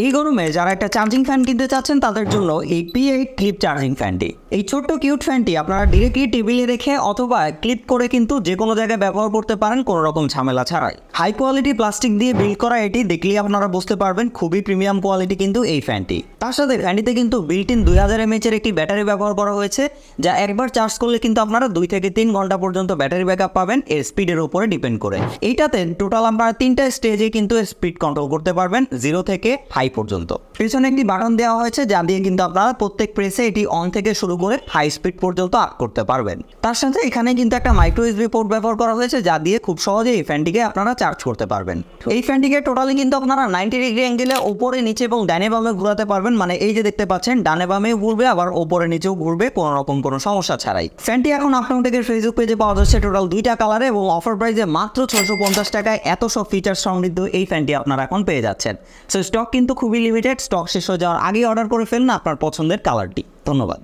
এই গরমে যারা একটা চার্জিং ফ্যান কিনতে চাচ্ছেন তাদের জন্য এই P8 ক্লিপ চার্জিং ফ্যানটি, এই ছোট্ট কিউট ফ্যানটি আপনারা ডিরেক্টলি টেবিলে রেখে অথবা ক্লিপ করে কিন্তু যে কোনো জায়গায় ব্যবহার করতে পারেন কোনো রকম ঝামেলা ছাড়াই। হাই কোয়ালিটি প্লাস্টিক দিয়ে বিল্ড করা এটি দেখলেই আপনারা বুঝতে পারবেন খুবই প্রিমিয়াম কোয়ালিটি কিন্তু এই ফ্যানটি। তার সাথে ফ্যানটিতে কিন্তু বিল্ট ইন 2000 mAh এর একটি ব্যাটারি ব্যবহার করা হয়েছে, যা একবার চার্জ করলে কিন্তু আপনারা 2 থেকে 3 ঘন্টা পর্যন্ত ব্যাটারি ব্যাকআপ পাবেন এর স্পিডের উপরে ডিপেন্ড করে। এইটাতে টোটাল আপনারা 3টা স্টেজে কিন্তু স্পিড কন্ট্রোল করতে পারবেন 0 থেকে হাই পর্যন্ত। পিছনে একটি বাটন দেওয়া হয়েছে যা দিয়ে কিন্তু আপনারা প্রত্যেক প্রেসে এটি অন থেকে শুরু করে হাই স্পিড পর্যন্ত আপ করতে পারবেন। তার সাথে এখানে কিন্তু একটা মাইক্রো USB পোর্ট ব্যবহার করা হয়েছে যা দিয়ে খুব সহজেই এই ফ্যানটিকে আপনারা চার্জ করতে পারবেন। এই ফ্যানটিকে টোটালি কিন্তু আপনারা 90 ডিগ্রি অ্যাঙ্গেলে উপরে নিচে এবং ডানে বামে ঘোরাতে পারবেন, মানে এই যে দেখতে পাচ্ছেন ডানে বামে ঘুরবে আবার উপরে নিচেও ঘুরবে কোনো রকম কোনো সমস্যা ছাড়াই। ফ্যানটি এখন আপনাদের ফেসবুক পেজে পাওয়া যাচ্ছে টোটাল 2টা কালারে এবং অফার প্রাইসে মাত্র 650 টাকায় এত সব ফিচার সমৃদ্ধ এই ফ্যানটি আপনারা এখন পেয়ে যাচ্ছেন। সো স্টক কিন্তু খুবই লিমিটেড, স্টক শেষ হয়ে যাওয়ার আগে অর্ডার করে ফেলুন আপনার পছন্দের কালারটি। ধন্যবাদ।